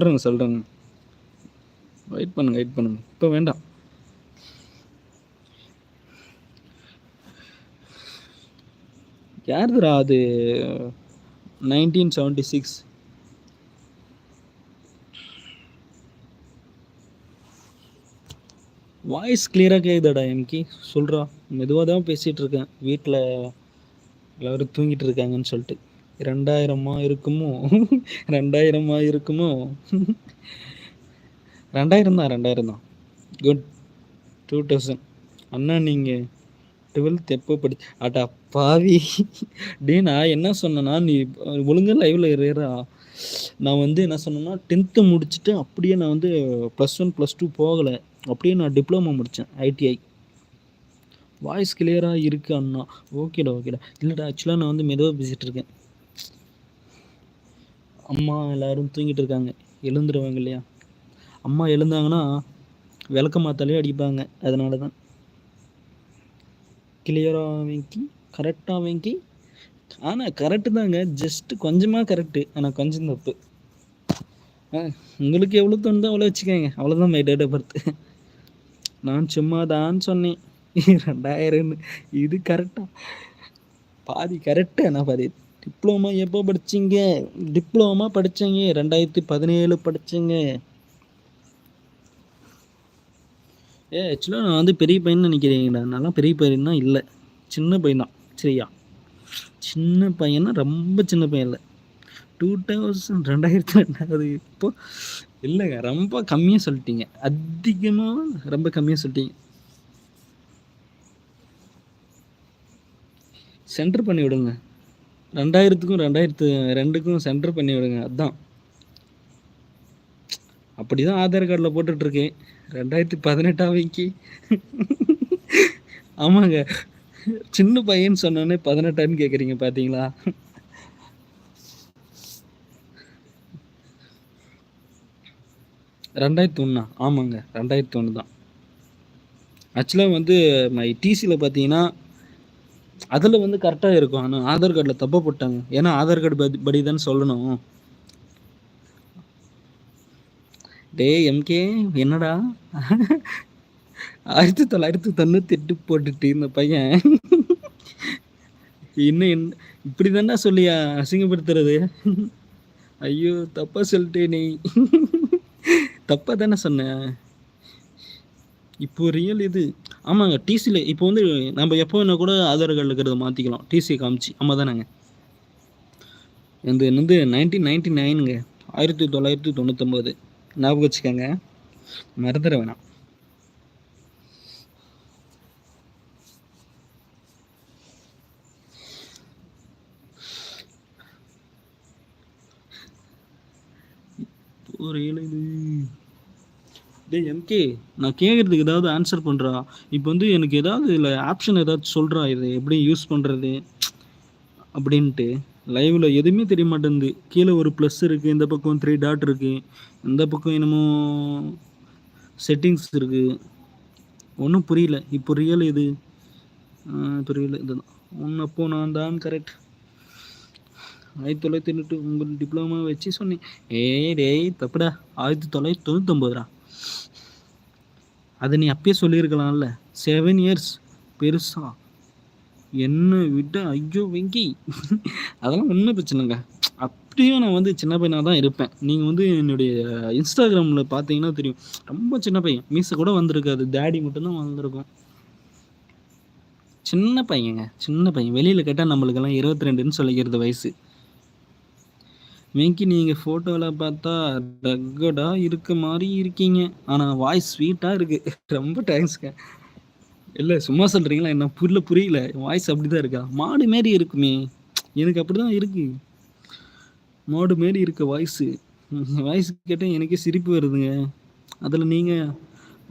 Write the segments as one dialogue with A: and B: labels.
A: சொல்கிறேங்க. வெயிட் பண்ணுங்க, வெயிட் பண்ணுங்க. இப்போ வேண்டாம். யாருதுடா அது? 1976. வாய்ஸ் கிளியராக கேட்குதாடா எம்கி? சொல்கிறா. மெதுவாக தான் பேசிகிட்டு இருக்கேன். வீட்டில் எல்லோரும் தூங்கிட்டு இருக்காங்கன்னு சொல்லிட்டு. 2000 இருக்குமோ? 2000 இருக்குமோ? 2000 தான், 2000 தான். குட். 2000. அண்ணா நீங்கள் 12th எப்போ அடா பாவி! டே நான் என்ன சொன்னேன்னா, நீ ஒழுங்கா லைவ்ல இருடா. நான் வந்து என்ன சொன்னேன்னா, 10th முடிச்சுட்டு அப்படியே நான் வந்து +1 +2 போகலை. அப்படியே நான் டிப்ளமோ முடித்தேன், ஐடிஐ. வாய்ஸ் கிளியராக இருக்குது அண்ணா. ஓகேடா, ஓகேடா. இல்லைடா, ஆக்சுவலாக நான் வந்து மெதுவாக பேசிகிட்டு இருக்கேன். அம்மா எல்லோரும் தூங்கிட்டு இருக்காங்க. எழுந்துருவாங்க இல்லையா? அம்மா எழுந்தாங்கன்னா விளக்க மாத்தாலே அடிப்பாங்க. அதனால தான். கிளியராக வெங்கி, கரெக்டாக வெங்கி. ஆனால் கரெக்டு தாங்க, ஜஸ்ட்டு கொஞ்சமாக கரெக்டு. ஆனால் கொஞ்சம் தப்பு. உங்களுக்கு எவ்வளோ தோணுதோ அவ்வளோ வச்சுக்கோங்க. அவ்வளோதான் மை டேட் ஆஃப் பர்த். நான் சும்மா தான் சொன்னேன் 2000. இது கரெக்டாக பாதி கரெக்டு. ஆனால் பாதி. டிப்ளமா எப்போ படிச்சிங்க? டிப்ளமா படித்தேங்க 2017 படித்தேங்க. ஆக்சுவலாக நான் வந்து பெரிய பையன் நினைக்கிறீங்களா? நான்லாம் பெரிய பையன் தான் இல்லை, சின்ன பையன் தான். சரியா? சின்ன பையனா, ரொம்ப சின்ன பையன் இல்லை. 2002 இப்போ இல்லைங்க, ரொம்ப கம்மியாக சொல்லிட்டீங்க. அதிகமாக ரொம்ப கம்மியாக சொல்லிட்டீங்க. சென்டர் பண்ணி விடுங்க. 2000க்கும் 2002க்கும் சென்டர் பண்ணி விடுங்க. அதுதான். அப்படி தான் ஆதார் கார்டில் போட்டுட்ருக்கேன். 2018 ஆமாங்க, சின்ன பையன் சொன்னோன்னே 18 கேட்குறீங்க பார்த்தீங்களா? 2001. ஆமாங்க, 2001 தான். ஆக்சுவலாக வந்து மை டிசியில் பார்த்தீங்கன்னா அதில் வந்து கரெக்டாக இருக்கும். ஆனால் ஆதார் கார்டில் தப்பு போட்டாங்க. ஏன்னா ஆதார் கார்டு படி தான் சொல்லணும். டே எம்கே, என்னடா 1998 போட்டுட்டு இந்த பையன் இன்னும் இப்படி தானே சொல்லி அசிங்கப்படுத்துறது? ஐயோ, தப்பாக சொல்லிட்டே நீ. தப்பாக தானே சொன்னேன். இப்போ ரியல் இது. ஆமாங்க, டிசியில் இப்போ வந்து நம்ம எப்போ வேணால் கூட ஆதார் கார்டில் இருக்கிறத மாற்றிக்கலாம், டிசி காமிச்சு. ஆமாம் தானேங்க? இது வந்து 1999ங்க, 1999. ஞாபகம் வச்சுக்கோங்க, மறந்துட வேணாம். டே எம்கே, நான் கேட்குறதுக்கு ஏதாவது ஆன்சர் பண்ணுறா. இப்போ வந்து எனக்கு ஏதாவது இல்லை ஆப்ஷன் ஏதாச்சும் சொல்கிறா, இது எப்படி யூஸ் பண்ணுறது அப்படின்ட்டு. லைவில் எதுவுமே தெரிய மாட்டேங்குது. கீழே ஒரு ப்ளஸ் இருக்குது, இந்த பக்கம் 3 டாட் இருக்குது, இந்த பக்கம் என்னமோ செட்டிங்ஸ் இருக்குது. ஒன்றும் புரியல. இப்போ ரியல் இது புரியல. இதுதான் ஒன்று. அப்போ நான் தான் கரெக்ட். 1998 உங்கள் டிப்ளமா வச்சு சொன்னேன். டேய் தப்புடா, 1999. அதை நீ அப்பயே சொல்லியிருக்கலாம்ல. 7 இயர்ஸ் பெருசா என்ன விட. ஐயோ வெங்கி, அதெல்லாம் ஒன்றும் பிரச்சனைங்க. அப்படியும் நான் வந்து சின்ன பையனாக தான் இருப்பேன். நீங்கள் வந்து என்னுடைய இன்ஸ்டாகிராமில் பார்த்தீங்கன்னா தெரியும், ரொம்ப சின்ன பையன். மீசை கூட வந்திருக்காது, டேடி மட்டும்தான் வந்திருக்கும். சின்ன பையங்க, சின்ன பையன். வெளியில் கேட்டால் நம்மளுக்கெல்லாம் 22ன்னு சொல்லிக்கிறது வயசு. வெங்கி, நீங்கள் ஃபோட்டோவில் பார்த்தா ரக்கடாக இருக்க மாதிரி இருக்கீங்க, ஆனால் வாய்ஸ் ஸ்வீட்டாக இருக்குது. ரொம்ப தேங்க்ஸ்ங்க. இல்லை சும்மா சொல்கிறீங்களா? என்ன புரியல. வாய்ஸ் அப்படி தான் இருக்கா? மாடு மாரி இருக்குமே. எனக்கு அப்படி தான் இருக்குது, மாடு மாரி இருக்க வாய்ஸு. வாய்ஸ் கேட்டால் எனக்கே சிரிப்பு வருதுங்க. அதில் நீங்கள்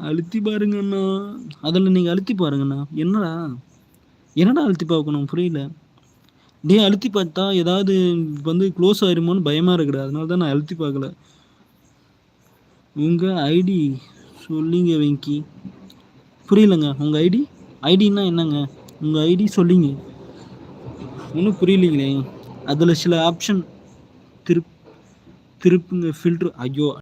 A: அழுத்தி பாருங்கண்ணா, அதில் நீங்கள் அழுத்தி பாருங்கண்ணா. என்னடா அழுத்தி பார்க்கணும்? புரியல. டே அழுத்தி பார்த்தா ஏதாவது வந்து க்ளோஸ் ஆயிருமோன்னு பயமாக இருக்குடா, அதனால தான் நான் அழுத்தி பார்க்கல. உங்கள் ஐடி சொல்லிங்க வெங்கி. புரியலங்க. உங்கள் ஐடின்னா என்னங்க? உங்கள் ஐடி சொல்லிங்க. ஒன்றும் புரியலீங்களே. அதில் சில ஆப்ஷன் திருப்புங்க ஃபில்டர் ஐயோ!